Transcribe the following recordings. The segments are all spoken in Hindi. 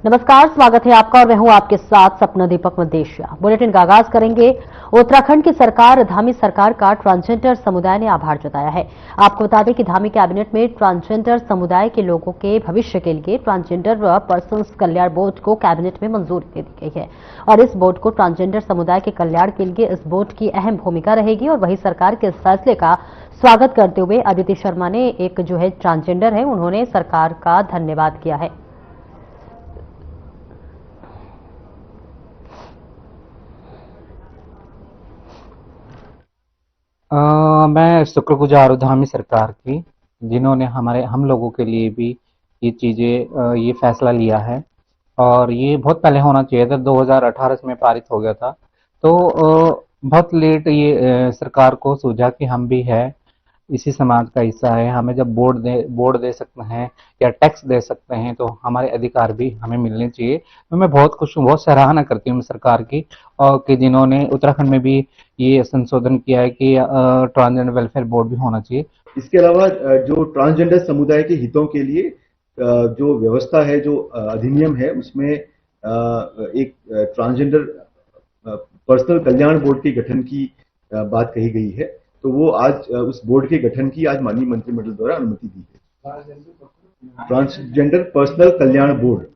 नमस्कार, स्वागत है आपका और मैं हूं आपके साथ सपना दीपक मदेशिया। बुलेटिन का आगाज करेंगे। उत्तराखंड की सरकार धामी सरकार का ट्रांसजेंडर समुदाय ने आभार जताया है। आपको बता दें कि धामी कैबिनेट में ट्रांसजेंडर समुदाय के लोगों के भविष्य के लिए ट्रांसजेंडर पर्सन्स कल्याण बोर्ड को कैबिनेट में मंजूरी दे दी गई है और इस बोर्ड को ट्रांसजेंडर समुदाय के कल्याण के लिए इस बोर्ड की अहम भूमिका रहेगी। और वही सरकार के इस फैसले का स्वागत करते हुए अदिति शर्मा ने एक जो है ट्रांसजेंडर है उन्होंने सरकार का धन्यवाद किया है। मैं शुक्रगुजार हूँ धामी सरकार की, जिन्होंने हम लोगों के लिए भी ये चीज़ें ये फैसला लिया है। और ये बहुत पहले होना चाहिए था, 2018 में पारित हो गया था। तो बहुत लेट ये सरकार को सूझा कि हम भी है इसी समाज का हिस्सा है, हमें जब बोर्ड दे सकते हैं या टैक्स दे सकते हैं तो हमारे अधिकार भी हमें मिलने चाहिए। तो मैं बहुत खुश हूँ, बहुत सराहना करती हूँ सरकार की, और कि जिन्होंने उत्तराखंड में भी ये संशोधन किया है कि ट्रांसजेंडर वेलफेयर बोर्ड भी होना चाहिए। इसके अलावा जो ट्रांसजेंडर समुदाय के हितों के लिए जो व्यवस्था है, जो अधिनियम है, उसमें एक ट्रांसजेंडर पर्सनल कल्याण बोर्ड के गठन की बात कही गई है। तो वो आज उस बोर्ड के गठन की आज माननीय मंत्रिमंडल द्वारा अनुमति दी है। ट्रांसजेंडर पर्सनल कल्याण बोर्ड।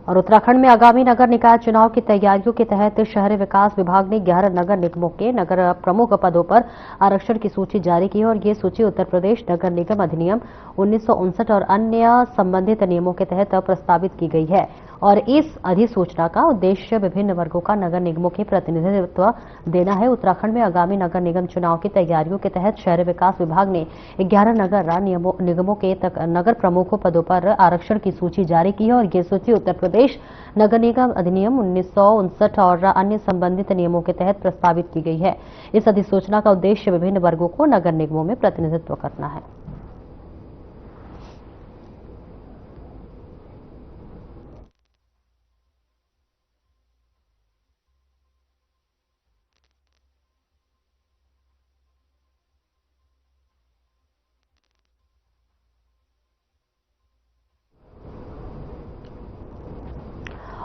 और उत्तराखंड में आगामी नगर निकाय चुनाव की तैयारियों के तहत शहरी विकास विभाग ने 11 नगर निगमों के नगर प्रमुख पदों पर आरक्षण की सूची जारी की है और ये सूची उत्तर प्रदेश नगर निगम अधिनियम 1959 और अन्य संबंधित नियमों के तहत प्रस्तावित की गई है। और इस अधिसूचना का उद्देश्य विभिन्न वर्गों का नगर निगमों के प्रतिनिधित्व देना है। उत्तराखंड में आगामी नगर निगम चुनाव की तैयारियों के तहत शहरी विकास विभाग ने 11 नगर निगमों के नगर प्रमुखों पदों पर आरक्षण की सूची जारी की है और ये सूची उत्तर प्रदेश नगर निगम अधिनियम 1959 और अन्य संबंधित नियमों के तहत प्रस्तावित की गई है। इस अधिसूचना का उद्देश्य विभिन्न वर्गों को नगर निगमों में प्रतिनिधित्व करना है।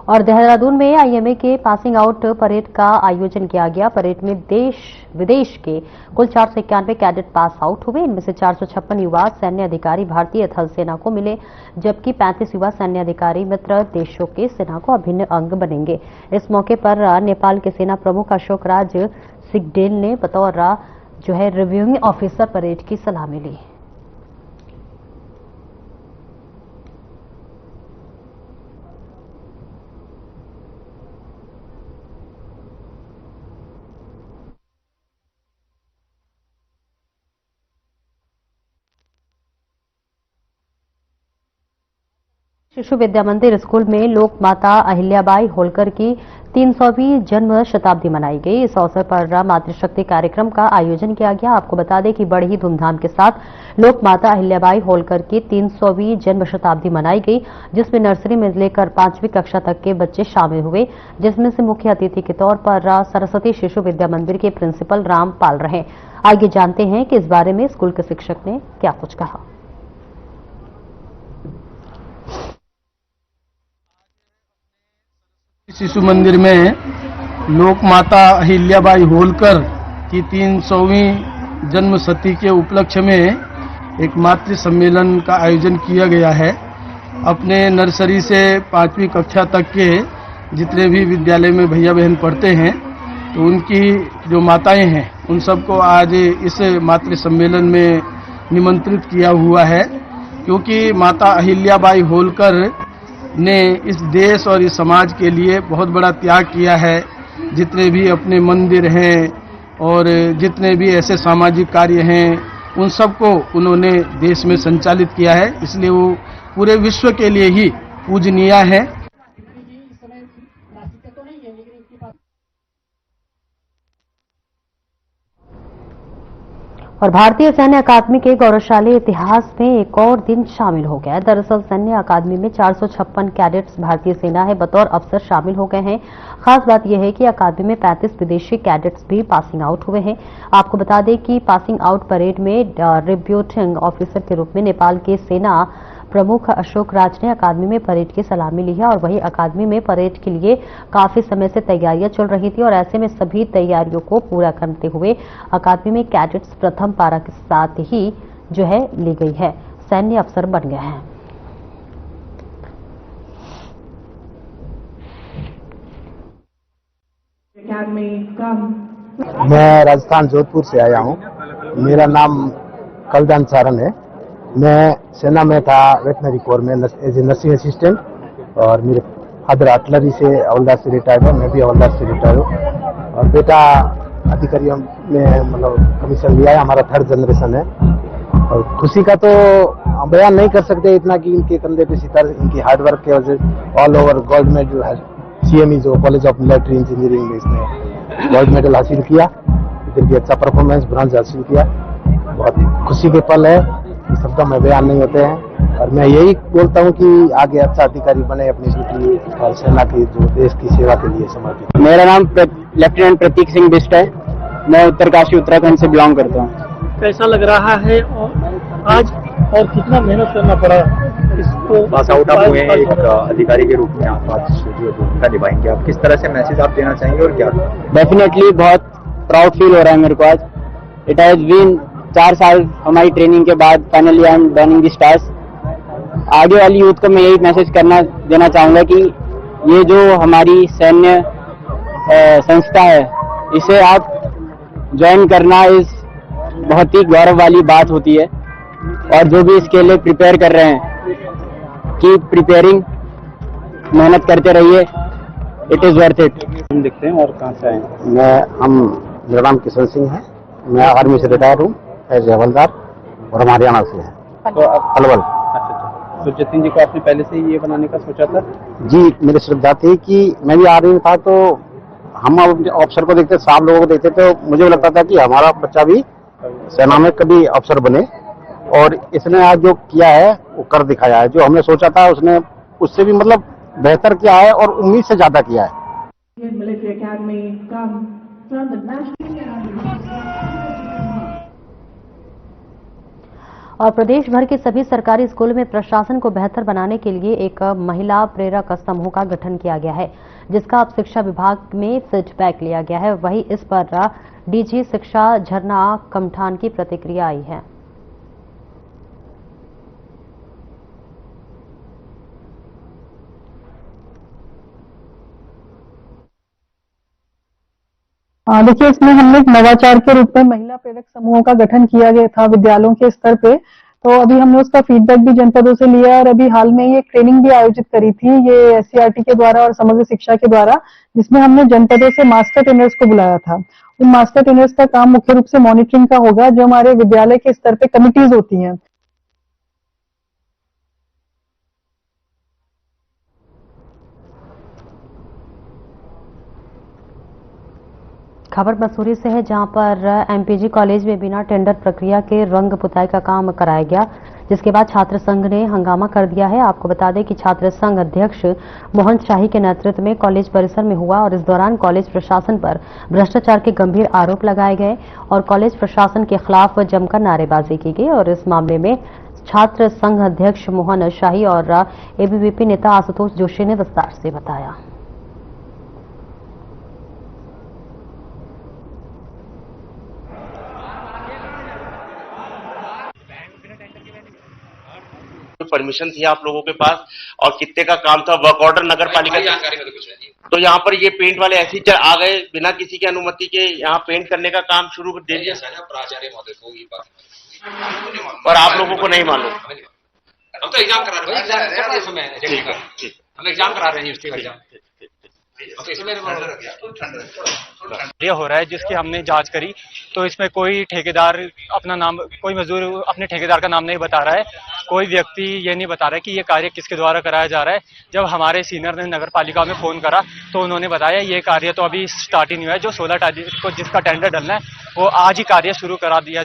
और देहरादून में आईएमए के पासिंग आउट परेड का आयोजन किया गया। परेड में देश विदेश के कुल 491 कैडेट पास आउट हुए। इनमें से 456 युवा सैन्य अधिकारी भारतीय थल सेना को मिले, जबकि 35 युवा सैन्य अधिकारी मित्र देशों के सेना को अभिन्न अंग बनेंगे। इस मौके पर नेपाल के सेना प्रमुख अशोक राज सिगडेल ने बतौर जो है रिव्यूइंग ऑफिसर परेड की सलामी ली। शिशु विद्या मंदिर स्कूल में लोक माता अहिल्याबाई होलकर की 300वीं जन्म शताब्दी मनाई गई। इस अवसर पर मातृशक्ति कार्यक्रम का आयोजन किया गया। आपको बता दें कि बड़ी ही धूमधाम के साथ लोक माता अहिल्याबाई होलकर की 300वीं जन्म शताब्दी मनाई गई, जिसमें नर्सरी में लेकर 5वीं कक्षा तक के बच्चे शामिल हुए, जिसमें से मुख्य अतिथि के तौर पर सरस्वती शिशु विद्या मंदिर के प्रिंसिपल रामपाल रहे। आइए जानते हैं कि इस बारे में स्कूल के शिक्षक ने क्या कुछ कहा। शिशु मंदिर में लोक माता अहिल्याबाई होलकर की 300वीं जन्म शती के उपलक्ष्य में एक मातृ सम्मेलन का आयोजन किया गया है। अपने नर्सरी से 5वीं कक्षा तक के जितने भी विद्यालय में भैया बहन पढ़ते हैं, तो उनकी जो माताएं हैं उन सबको आज इस मातृ सम्मेलन में निमंत्रित किया हुआ है, क्योंकि माता अहिल्याबाई होलकर ने इस देश और इस समाज के लिए बहुत बड़ा त्याग किया है। जितने भी अपने मंदिर हैं और जितने भी ऐसे सामाजिक कार्य हैं, उन सबको उन्होंने देश में संचालित किया है, इसलिए वो पूरे विश्व के लिए ही पूजनीय है। और भारतीय सैन्य अकादमी के गौरवशाली इतिहास में एक और दिन शामिल हो गया है। दरअसल सैन्य अकादमी में 456 कैडेट्स भारतीय सेना है बतौर अफसर शामिल हो गए हैं। खास बात यह है कि अकादमी में 35 विदेशी कैडेट्स भी पासिंग आउट हुए हैं। आपको बता दें कि पासिंग आउट परेड में रिब्यूटिंग ऑफिसर के रूप में नेपाल के सेना प्रमुख अशोक राज ने अकादमी में परेड की सलामी ली है और वहीं अकादमी में परेड के लिए काफी समय से तैयारियां चल रही थी और ऐसे में सभी तैयारियों को पूरा करते हुए अकादमी में कैडेट्स प्रथम पारा के साथ ही जो है ली गई है, सैन्य अफसर बन गए हैं। मैं राजस्थान जोधपुर से आया हूँ। मेरा नाम कलदान चारण है। मैं सेना में था वेटनरी कोर में एज ए नर्सिंग असिस्टेंट और मेरे फादर आर्टिलरी से हवलदार से रिटायर्ड है। मैं भी हवलदार से रिटायर्ड हूँ और बेटा अधिकारियों में मतलब कमीशन लिया है। हमारा 3rd जनरेशन है और खुशी का तो बयान नहीं कर सकते इतना कि इनके कंधे पे सितार इनकी हार्डवर्क की वजह से ऑल ओवर गोल्ड मेडल है। CME जो कॉलेज ऑफ मिलिट्री इंजीनियरिंग में इसने गोल्ड मेडल हासिल किया। इधर भी अच्छा परफॉर्मेंस ब्रॉन्ज हासिल किया। बहुत खुशी के पल है, शब्दों में बयान नहीं होते हैं और मैं यही बोलता हूं कि आगे अच्छा अधिकारी बने अपनी ड्यूटी और सेना की जो देश की सेवा के लिए समर्पित। मेरा नाम लेफ्टिनेंट प्रतीक सिंह बिष्ट है। मैं उत्तरकाशी उत्तराखंड से बिलोंग करता हूँ। कैसा लग रहा है और आज और कितना मेहनत करना पड़ा इसको पास आउट आप हुए हैं एक अधिकारी के रूप में, आप आज जो भूमिका निभाएंगे, आप किस तरह से मैसेज आप देना चाहेंगे और क्या? डेफिनेटली बहुत प्राउड फील हो रहा है मेरे को आज। इट हैज बीन 4 साल हमारी ट्रेनिंग के बाद finally I am dawning the stars. आगे वाली यूथ को मैं यही मैसेज देना चाहूंगा कि ये जो हमारी सैन्य संस्था है इसे आप ज्वाइन करना इस बहुत ही गौरव वाली बात होती है और जो भी इसके लिए प्रिपेयर कर रहे हैं कि प्रिपेयरिंग मेहनत करते रहिए, इट इज वर्थ इट। हम दिखते हैं और कहाँ से आए? मेरा नाम किशन सिंह है। मैं आर्मी से रिटायर हूँ एज ए हवलदार और हम हरियाणा से हैं। तो आप अलवल। अच्छा, तो जतिन जी को आपने पहले से ये बनाने का सोचा था? जी, मेरी श्रद्धा थी कि मैं भी आर्मी में था तो हम अफसर को देखते, साहब लोगों को देखते तो मुझे लगता था कि हमारा बच्चा भी सेना में कभी अफसर बने और इसने आज जो किया है वो कर दिखाया है। जो हमने सोचा था उसने उससे भी मतलब बेहतर किया है और उम्मीद से ज्यादा किया है। और प्रदेश भर के सभी सरकारी स्कूलों में प्रशासन को बेहतर बनाने के लिए एक महिला प्रेरक समूह का गठन किया गया है, जिसका अब शिक्षा विभाग में फीडबैक लिया गया है। वहीं इस पर डीजी शिक्षा झरना कमठान की प्रतिक्रिया आई है। देखिए, इसमें हमने एक नवाचार के रूप में महिला प्रेरक समूहों का गठन किया गया था विद्यालयों के स्तर पे। तो अभी हमने उसका फीडबैक भी जनपदों से लिया और अभी हाल में ये ट्रेनिंग भी आयोजित करी थी ये SCRT के द्वारा और समग्र शिक्षा के द्वारा, जिसमें हमने जनपदों से मास्टर ट्रेनर्स को बुलाया था। उन मास्टर ट्रेनर्स का काम मुख्य रूप से मॉनिटरिंग का होगा, जो हमारे विद्यालय के स्तर पे कमिटीज होती हैं। खबर मसूरी से है, जहां पर MPG कॉलेज में बिना टेंडर प्रक्रिया के रंग पुताई का काम कराया गया, जिसके बाद छात्र संघ ने हंगामा कर दिया है। आपको बता दें कि छात्र संघ अध्यक्ष मोहन शाही के नेतृत्व में कॉलेज परिसर में हुआ और इस दौरान कॉलेज प्रशासन पर भ्रष्टाचार के गंभीर आरोप लगाए गए और कॉलेज प्रशासन के खिलाफ जमकर नारेबाजी की गई। और इस मामले में छात्र संघ अध्यक्ष मोहन शाही और ABVP नेता आशुतोष जोशी ने विस्तार से बताया। परमिशन थी आप लोगों के पास और कितने का काम था, वर्क ऑर्डर नगर पालिका जानकारी में तो कुछ नहीं। तो यहाँ पर ये पेंट वाले ऐसे ही आ गए बिना किसी की अनुमति के, यहाँ पेंट करने का काम शुरू कर दिया प्राचार्य महोदय को ये बात और आप लोगों को नहीं मालूम। हम तो एग्जाम करा रहे हैं, हम एग्जाम करा रहे हैं उसके एग्जाम। ये हो रहा है जिसकी हमने जांच करी तो इसमें कोई ठेकेदार अपना नाम, कोई मजदूर अपने ठेकेदार का नाम नहीं बता रहा है, कोई व्यक्ति ये नहीं बता रहा है कि ये कार्य किसके द्वारा कराया जा रहा है। जब हमारे सीनियर ने नगर पालिका में फोन करा तो उन्होंने बताया ये कार्य तो अभी स्टार्ट ही नहीं हुआ है, जो 16 तारीख को जिसका टेंडर डलना है वो आज ही कार्य शुरू करा दिया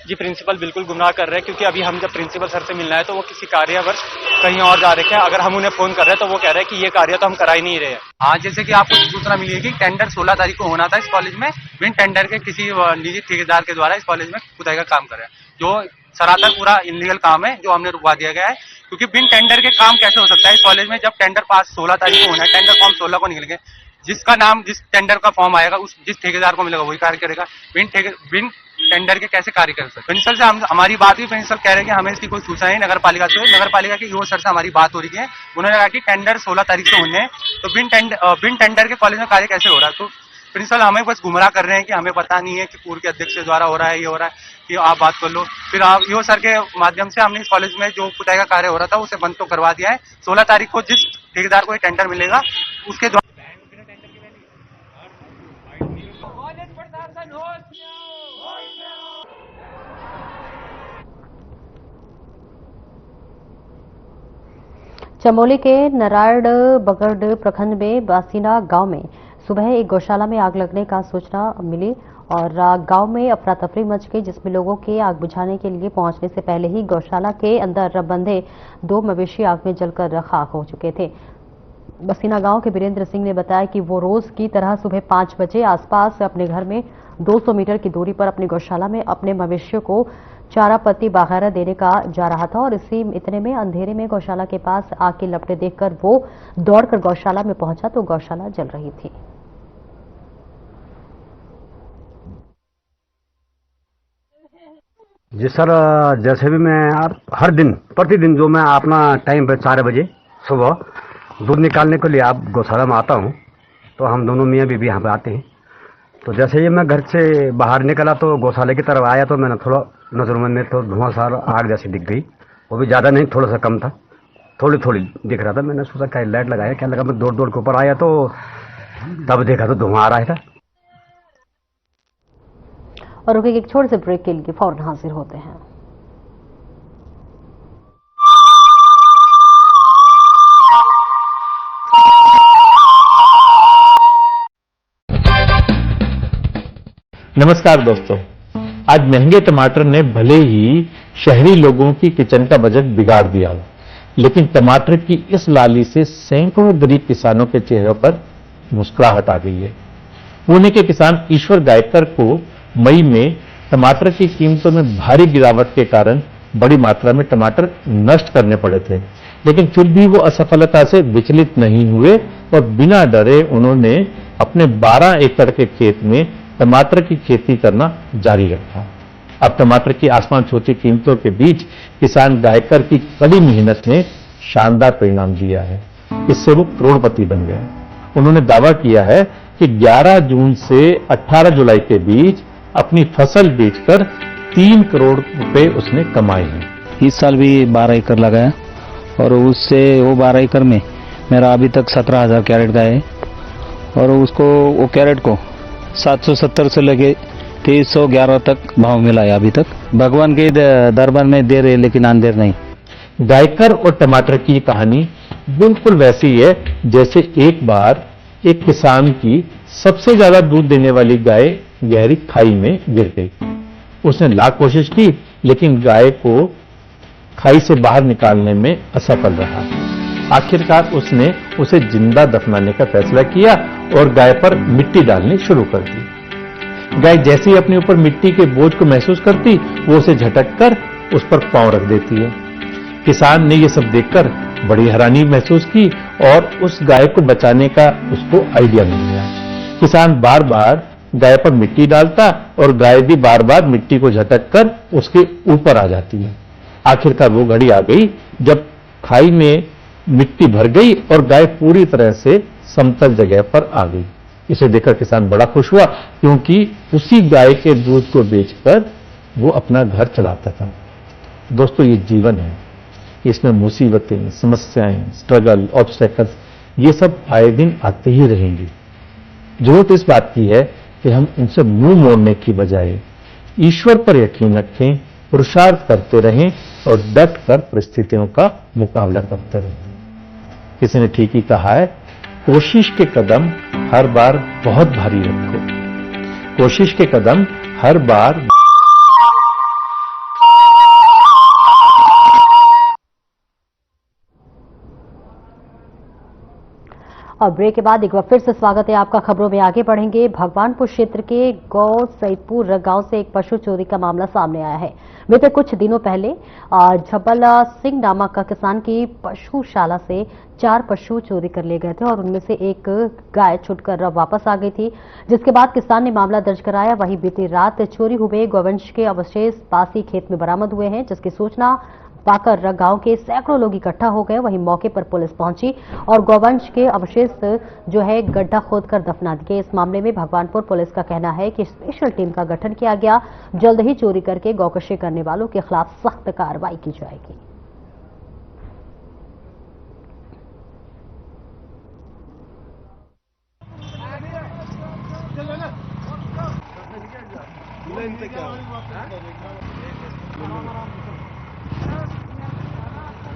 जी प्रिंसिपल बिल्कुल गुमराह कर रहे हैं, क्योंकि अभी हम जब प्रिंसिपल सर से मिलना है तो वो किसी कार्यवर्ष कहीं और जा रखे हैं। अगर हम उन्हें फोन कर रहे हैं तो वो कह रहे हैं कि ये कार्य तो हम करा ही नहीं रहे हैं। हाँ, जैसे कि आपको सूचना मिली है कि टेंडर 16 तारीख को होना था इस कॉलेज में, बिन टेंडर के किसी निजी ठेकेदार के द्वारा इस कॉलेज में खुदाई का काम कर रहे हैं, जो सरासर पूरा इलीगल काम है, जो हमने रुकवा दिया गया है। क्योंकि बिन टेंडर के काम कैसे हो सकता है इस कॉलेज में, जब टेंडर पास 16 तारीख को होना है, टेंडर फॉर्म 16 को निकल गए, जिसका नाम जिस टेंडर का फॉर्म आएगा उस जिस ठेकेदार को मिलेगा वही कार्य करेगा। बिन टेंडर के कैसे कार्य कर सकते? प्रिंसिपल से हमारी बात हुई, प्रिंसिपल कह रहे हैं कि हमें इसकी कोई सूचना नहीं नगर पालिका से। नगर पालिका के ईओ सर से हमारी बात हो रही है, उन्होंने कहा कि टेंडर 16 तारीख से होने हैं, तो बिन टेंडर के कॉलेज में कार्य कैसे हो रहा है? तो प्रिंसिपल हमें बस गुमराह कर रहे हैं कि हमें पता नहीं है कि पूर्व के अध्यक्ष के द्वारा हो रहा है, ये हो रहा है, कि आप बात कर लो। फिर आप ईओ सर के माध्यम से हमने इस कॉलेज में जो खुदाई का कार्य हो रहा था उसे बंद तो करवा दिया है। 16 तारीख को जिस ठेकेदार को ये टेंडर मिलेगा उसके द्वारा चमोली के नारायण बगड़ प्रखंड में बासीना गांव में सुबह एक गौशाला में आग लगने का सूचना मिली और गांव में अफरा तफरी मच गई, जिसमें लोगों के आग बुझाने के लिए पहुंचने से पहले ही गौशाला के अंदर बंधे 2 मवेशी आग में जलकर खाक हो चुके थे। बसीना गांव के वीरेंद्र सिंह ने बताया कि वो रोज की तरह सुबह 5 बजे आसपास अपने घर में 200 मीटर की दूरी पर अपनी गौशाला में अपने मवेशियों को चारा पत्ती वगैरह देने का जा रहा था और इतने में अंधेरे में गौशाला के पास आग की लपटें देखकर वो दौड़कर गौशाला में पहुंचा तो गौशाला जल रही थी। जी सर, जैसे भी मैं हर दिन प्रतिदिन जो मैं अपना टाइम पे 4 बजे सुबह दूध निकालने के लिए आप गौशाला में आता हूँ, तो हम दोनों मियाँ बीवी यहाँ पे आते हैं। तो जैसे ही मैं घर से बाहर निकला तो गौशाले की तरफ आया तो मैंने थोड़ा नजरों में तो धुआं सार आग जैसी दिख गई, वो भी ज़्यादा नहीं, थोड़ा सा कम था, थोड़ी थोड़ी दिख रहा था। मैंने सोचा क्या लाइट लगाया, क्या लगा, मैं दौड़ के ऊपर आया तो तब देखा तो धुआं आ रहा था। और रुके एक छोटे से ब्रेक के लिए फौरन हाजिर होते हैं। नमस्कार दोस्तों, आज महंगे टमाटर ने भले ही शहरी लोगों की किचन का बजट बिगाड़ दिया हो, लेकिन टमाटर की इस लाली से सैकड़ों गरीब किसानों के चेहरों पर मुस्कुराहट आ गई है। पुणे के किसान ईश्वर गायकर को मई में टमाटर की कीमतों में भारी गिरावट के कारण बड़ी मात्रा में टमाटर नष्ट करने पड़े थे, लेकिन फिर भी वो असफलता से विचलित नहीं हुए और बिना डरे उन्होंने अपने 12 एकड़ के खेत में टमाटर की खेती करना जारी रखा। अब टमाटर की आसमान छूती कीमतों के बीच किसान गायकर की कड़ी मेहनत ने शानदार परिणाम दिया है। इससे वो करोड़पति बन गए। उन्होंने दावा किया है कि 11 जून से 18 जुलाई के बीच अपनी फसल बेचकर 3 करोड़ रुपए उसने कमाए हैं। इस साल भी 12 एकड़ लगाया और उससे वो 12 एकड़ में मेरा अभी तक 17,000 कैरेट का है और वो कैरेट को 770 से लेके 2311 तक भाव मिला है अभी तक। भगवान के दरबार में देर है लेकिन अंधेर नहीं। गायकर और टमाटर की कहानी बिल्कुल वैसी है जैसे एक बार एक किसान की सबसे ज्यादा दूध देने वाली गाय गहरी खाई में गिर गई। उसने लाख कोशिश की लेकिन गाय को खाई से बाहर निकालने में असफल रहा। आखिरकार उसने उसे जिंदा दफनाने का फैसला किया और गाय पर मिट्टी डालनी शुरू कर दी। गाय जैसे ही अपने ऊपर मिट्टी के बोझ को महसूस करती वो उसे झटककर उस पर पांव रख देती है। किसान ने यह सब देखकर बड़ी हैरानी महसूस की और उस गाय को बचाने का उसको आइडिया मिल गया। किसान बार बार गाय पर मिट्टी डालता और गाय भी बार बार मिट्टी को झटककर उसके ऊपर आ जाती है। आखिरकार वो घड़ी आ गई जब खाई में मिट्टी भर गई और गाय पूरी तरह से समतल जगह पर आ गई। इसे देखकर किसान बड़ा खुश हुआ क्योंकि उसी गाय के दूध को बेचकर वो अपना घर चलाता था। दोस्तों, ये जीवन है, इसमें मुसीबतें, समस्याएं, स्ट्रगल, ऑब्स्टेकल्स ये सब आए दिन आते ही रहेंगे। जरूरत इस बात की है कि हम उनसे मुंह मोड़ने की बजाय ईश्वर पर यकीन रखें, पुरुषार्थ करते रहें और डट कर परिस्थितियों का मुकाबला करते रहें। किसी ने ठीक ही कहा है, कोशिश के कदम हर बार बहुत भारी रखो। कोशिश के कदम हर बार और ब्रेक के बाद एक बार फिर से स्वागत है आपका। खबरों में आगे बढ़ेंगे। भगवानपुर क्षेत्र के गौ सईदपुर गांव से एक पशु चोरी का मामला सामने आया है। बीते कुछ दिनों पहले झब्बल सिंह नामक का किसान की पशुशाला से 4 पशु चोरी कर लिए गए थे और उनमें से एक गाय छूटकर वापस आ गई थी, जिसके बाद किसान ने मामला दर्ज कराया। वहीं बीती रात चोरी हुए गौवंश के अवशेष पास ही खेत में बरामद हुए हैं, जिसकी सूचना पाकर गांव के सैकड़ों लोग इकट्ठा हो गए। वहीं मौके पर पुलिस पहुंची और गौवंश के अवशेष जो है गड्ढा खोदकर दफना दिए। इस मामले में भगवानपुर पुलिस का कहना है कि स्पेशल टीम का गठन किया गया। जल्द ही चोरी करके गौकशी करने वालों के खिलाफ सख्त कार्रवाई की जाएगी।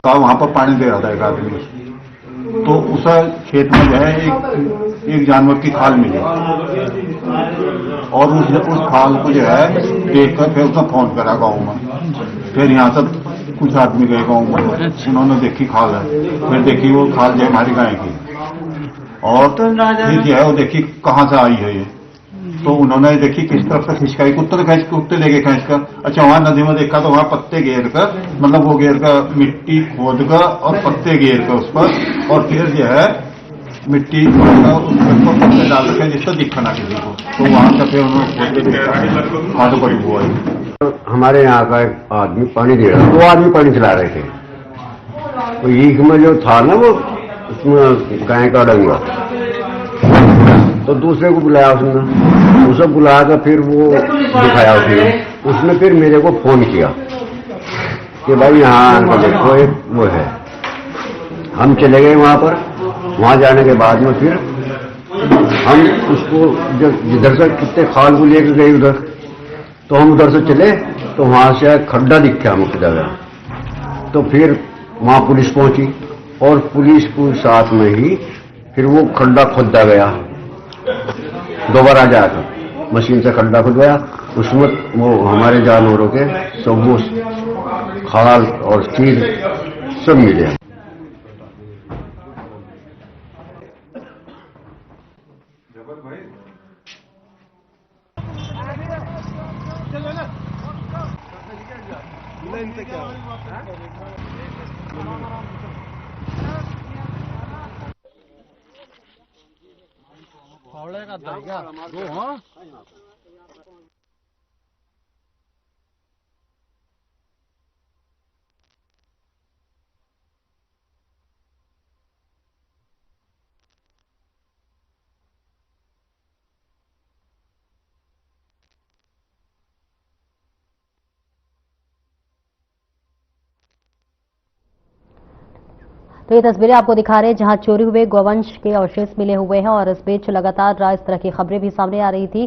वहां पर पानी दे रहा था एक आदमी, तो उस खेत में जो है एक जानवर की खाल मिली और उस खाल को जो है देखकर फिर उसने फोन करा गाँव में। फिर यहाँ से कुछ आदमी गए गाँव में, उन्होंने देखी खाल है, फिर देखी वो खाल जो है हमारी गाय की, और फिर जो है वो देखी कहाँ से आई है ये, तो उन्होंने देखी किस तरफ से खिंचकाई, कुत्ते लेके खींच कर। अच्छा वहां नदी में देखा तो वहां पत्ते घेर कर, मतलब वो घेर कर मिट्टी खोद कर और पत्ते घेर कर उस पर, और फिर जो है मिट्टी उसको पत्ते डाल रखे जिससे दिखा ना किसी को, तो वहां से फिर उन्होंने खाद पड़ी हुआ है। हमारे यहाँ का एक आदमी पानी दे रहा, 2 आदमी पानी चला रहे थे, तो ईख में जो था ना वो उसमें गाय का डंगा, तो दूसरे को बुलाया उसने, उसे बुलाया तो फिर वो दिखाया उसने फिर मेरे को फोन किया कि भाई यहाँ देखो एक वो है। हम चले गए वहां पर, वहां जाने के बाद में फिर हम उसको जिधर से कितने खाल को लेकर गए उधर, तो हम उधर से चले तो वहां से खड्डा दिखा मुख्य जगह, तो फिर वहां पुलिस पहुंची और पुलिस को साथ में ही फिर वो खड्डा खोदा गया, दोबारा जाकर मशीन से खड्डा खुदवाया, उसमें वो हमारे जानवरों के सब वो खाल और चीज सब मिले। तो ये तस्वीरें आपको दिखा रहे हैं जहां चोरी हुए गौवंश के अवशेष मिले हुए हैं और इस बीच लगातार इस तरह की खबरें भी सामने आ रही थी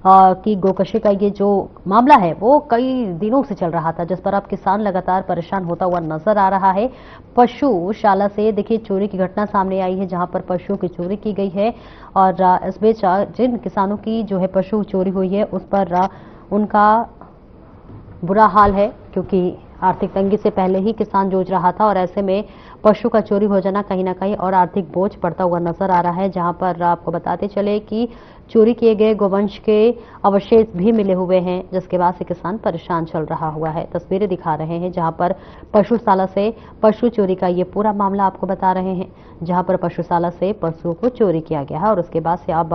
कि गोकशी का ये जो मामला है वो कई दिनों से चल रहा था, जिस पर अब किसान लगातार परेशान होता हुआ नजर आ रहा है। पशुशाला से देखिए चोरी की घटना सामने आई है जहां पर पशुओं की चोरी की गई है और इस बीच जिन किसानों की जो है पशु चोरी हुई है उस पर उनका बुरा हाल है, क्योंकि आर्थिक तंगी से पहले ही किसान जूझ रहा था और ऐसे में पशु का चोरी हो जाना कहीं ना कहीं और आर्थिक बोझ पड़ता हुआ नजर आ रहा है। जहां पर आपको बताते चले कि चोरी किए गए गोवंश के अवशेष भी मिले हुए हैं, जिसके बाद से किसान परेशान चल रहा हुआ है। तस्वीरें दिखा रहे हैं जहां पर पशुशाला से पशु चोरी का ये पूरा मामला आपको बता रहे हैं, जहां पर पशुशाला से पशुओं को चोरी किया गया है और उसके बाद से अब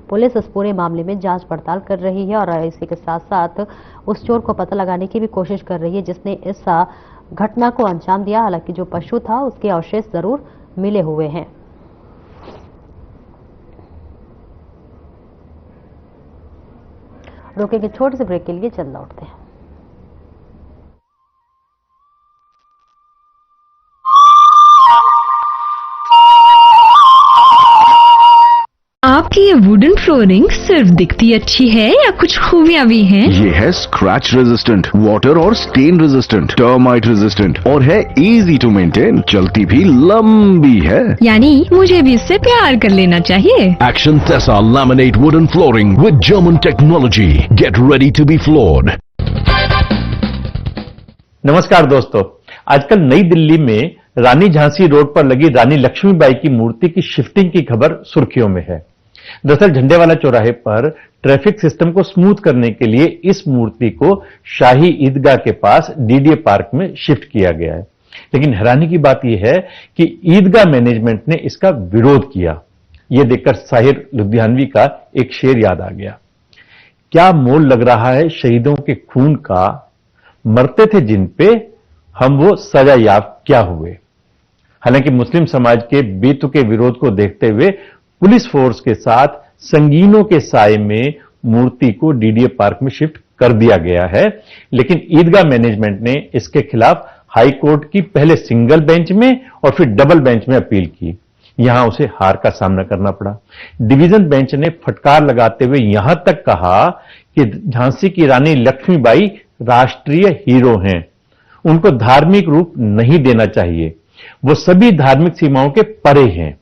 पुलिस इस पूरे मामले में जांच पड़ताल कर रही है और इसी के साथ साथ उस चोर को पता लगाने की भी कोशिश कर रही है जिसने इस घटना को अंजाम दिया। हालांकि जो पशु था उसके अवशेष जरूर मिले हुए हैं। रोकेंगे छोटे से ब्रेक के लिए, चल लौटते हैं। आपकी ये वुडन फ्लोरिंग सिर्फ दिखती अच्छी है या कुछ खूबियाँ भी हैं? ये है स्क्रैच रेजिस्टेंट, वाटर और स्टेन रेजिस्टेंट, टर्माइट रेजिस्टेंट और है इजी टू मेंटेन, चलती भी लंबी है। यानी मुझे भी इससे प्यार कर लेना चाहिए। Action Tesa laminate wooden flooring with German technology, get ready to be floored. नमस्कार दोस्तों, आजकल नई दिल्ली में रानी झांसी रोड पर लगी रानी लक्ष्मीबाई की मूर्ति की शिफ्टिंग की खबर सुर्खियों में है। दरअसल झंडेवाला चौराहे पर ट्रैफिक सिस्टम को स्मूथ करने के लिए इस मूर्ति को शाही ईदगाह के पास डीडीए पार्क में शिफ्ट किया गया है। लेकिन हैरानी की बात यह है कि ईदगाह मैनेजमेंट ने इसका विरोध किया। यह देखकर साहिर लुधियानवी का एक शेर याद आ गया। क्या मोल लग रहा है शहीदों के खून का, मरते थे जिन पे हम वो सजा याब क्या हुए। हालांकि मुस्लिम समाज के बेतुके विरोध को देखते हुए पुलिस फोर्स के साथ संगीनों के साए में मूर्ति को डीडीए पार्क में शिफ्ट कर दिया गया है, लेकिन ईदगाह मैनेजमेंट ने इसके खिलाफ हाई कोर्ट की पहले सिंगल बेंच में और फिर डबल बेंच में अपील की। यहां उसे हार का सामना करना पड़ा। डिवीजन बेंच ने फटकार लगाते हुए यहां तक कहा कि झांसी की रानी लक्ष्मीबाई राष्ट्रीय हीरो हैं, उनको धार्मिक रूप नहीं देना चाहिए, वो सभी धार्मिक सीमाओं के परे हैं।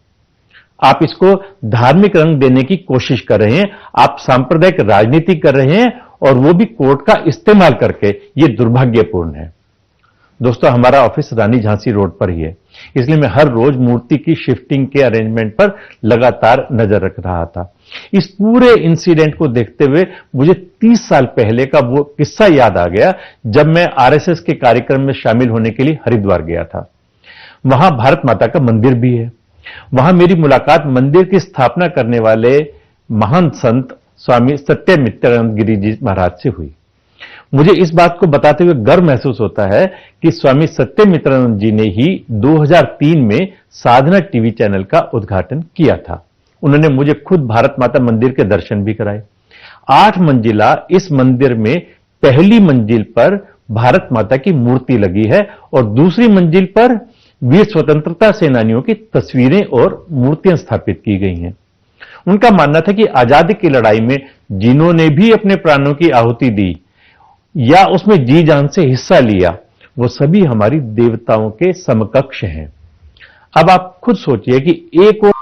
आप इसको धार्मिक रंग देने की कोशिश कर रहे हैं, आप सांप्रदायिक राजनीति कर रहे हैं और वो भी कोर्ट का इस्तेमाल करके। ये दुर्भाग्यपूर्ण है। दोस्तों, हमारा ऑफिस रानी झांसी रोड पर ही है, इसलिए मैं हर रोज मूर्ति की शिफ्टिंग के अरेंजमेंट पर लगातार नजर रख रहा था। इस पूरे इंसिडेंट को देखते हुए मुझे 30 साल पहले का वो किस्सा याद आ गया जब मैं आरएसएस के कार्यक्रम में शामिल होने के लिए हरिद्वार गया था। वहां भारत माता का मंदिर भी है। वहां मेरी मुलाकात मंदिर की स्थापना करने वाले महान संत स्वामी सत्यमित्रानंद गिरी जी महाराज से हुई। मुझे इस बात को बताते हुए गर्व महसूस होता है कि स्वामी सत्यमित्रानंद जी ने ही 2003 में साधना टीवी चैनल का उद्घाटन किया था। उन्होंने मुझे खुद भारत माता मंदिर के दर्शन भी कराए। 8 मंजिला इस मंदिर में पहली मंजिल पर भारत माता की मूर्ति लगी है और दूसरी मंजिल पर वीर स्वतंत्रता सेनानियों की तस्वीरें और मूर्तियां स्थापित की गई हैं। उनका मानना था कि आजादी की लड़ाई में जिन्होंने भी अपने प्राणों की आहुति दी या उसमें जी जान से हिस्सा लिया, वो सभी हमारी देवताओं के समकक्ष हैं। अब आप खुद सोचिए कि एक और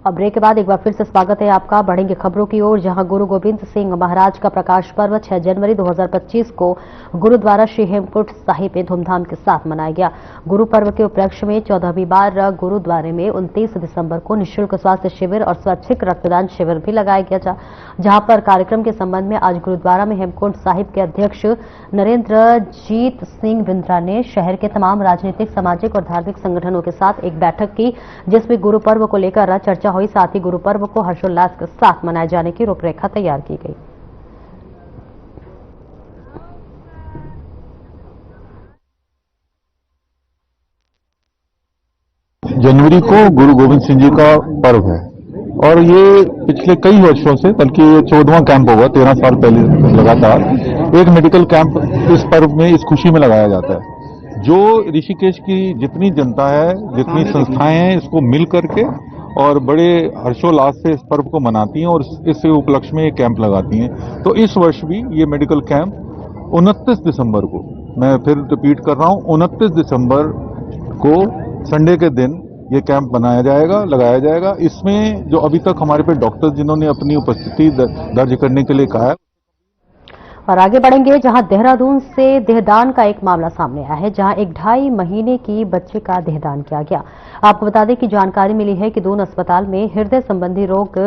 ब्रेक के बाद एक बार फिर से स्वागत है आपका। बढ़ेंगे खबरों की ओर, जहां गुरु गोविंद सिंह महाराज का प्रकाश पर्व 6 जनवरी 2025 को गुरुद्वारा श्री हेमकुंट साहिब में धूमधाम के साथ मनाया गया। गुरु पर्व के उपलक्ष्य में 14वीं बार गुरुद्वारे में 29 दिसंबर को निःशुल्क स्वास्थ्य शिविर और स्वैच्छिक रक्तदान शिविर भी लगाया गया, जहां पर कार्यक्रम के संबंध में आज गुरुद्वारा में हेमकुंट साहिब के अध्यक्ष नरेंद्रजीत सिंह बिंद्रा ने शहर के तमाम राजनीतिक, सामाजिक और धार्मिक संगठनों के साथ एक बैठक की, जिसमें गुरु पर्व को लेकर चर्चा हुई। साथ ही गुरु पर्व को हर्षोल्लास के साथ मनाए जाने की रूपरेखा तैयार की गई। जनवरी को गुरु गोविंद सिंह जी का पर्व है और ये पिछले कई वर्षों से, बल्कि ये 14वां कैंप होगा, 13 साल पहले लगातार एक मेडिकल कैंप इस पर्व में, इस खुशी में लगाया जाता है। जो ऋषिकेश की जितनी जनता है, जितनी संस्थाएं हैं, इसको मिल करके और बड़े हर्षोल्लास से इस पर्व को मनाती हैं और इस उपलक्ष्य में ये कैंप लगाती हैं। तो इस वर्ष भी ये मेडिकल कैंप 29 दिसंबर को, मैं फिर रिपीट कर रहा हूं, 29 दिसंबर को संडे के दिन ये कैंप बनाया जाएगा, लगाया जाएगा। इसमें जो अभी तक हमारे पे डॉक्टर जिन्होंने अपनी उपस्थिति दर्ज करने के लिए कहा है। और आगे बढ़ेंगे, जहां देहरादून से देहदान का एक मामला सामने आया है, जहां एक 2.5 महीने की बच्चे का देहदान किया गया। आपको बता दें कि जानकारी मिली है कि दून अस्पताल में हृदय संबंधी रोग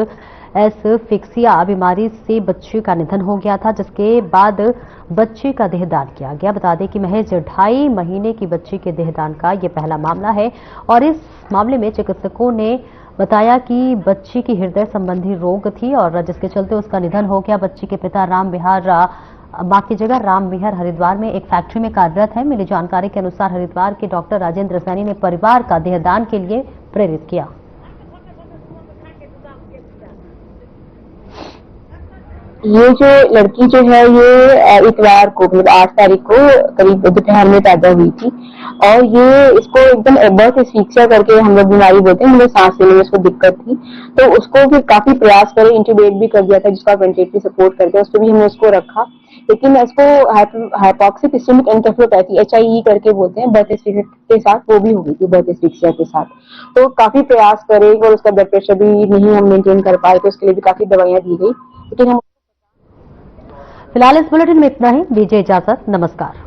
एसफिक्सिया बीमारी से बच्चे का निधन हो गया था, जिसके बाद बच्चे का देहदान किया गया। बता दें कि महज 2.5 महीने की बच्चे के देहदान का यह पहला मामला है और इस मामले में चिकित्सकों ने बताया कि बच्ची की हृदय संबंधी रोग थी और जिसके चलते उसका निधन हो गया। बच्ची के पिता राम विहार, मां की जगह राम विहार हरिद्वार में एक फैक्ट्री में कार्यरत है। मिली जानकारी के अनुसार हरिद्वार के डॉक्टर राजेंद्र सैनी ने परिवार का देहदान के लिए प्रेरित किया। ये जो लड़की जो है ये इतवार को, मतलब 8 तारीख को करीब दोपहर में पैदा हुई थी और ये इसको एकदम बर्थ एस्फिक्सिया करके हम लोग बीमारी बोलते हैं, मतलब सांस लेने में इसको दिक्कत थी। तो उसको फिर काफी प्रयास करे, इंट्यूबेट भी कर दिया था, जिसका वेंटिलेटरी सपोर्ट करते हैं, उस पर भी हमने उसको रखा। लेकिन इसको हाइपोक्सिक इस्केमिक एन्केफेलोपैथी HIE करके बोलते हैं, बर्थ एस्फिक्सिया के साथ वो भी हो गई थी, बर्थ एस्फिक्सिया के साथ। तो काफी प्रयास करे और उसका ब्लड प्रेशर भी नहीं हम मेंटेन कर पाए, तो उसके लिए भी काफी दवाइयां दी गई। लेकिन हम फिलहाल इस बुलेटिन में इतना ही। दीजिए इजाजत। नमस्कार।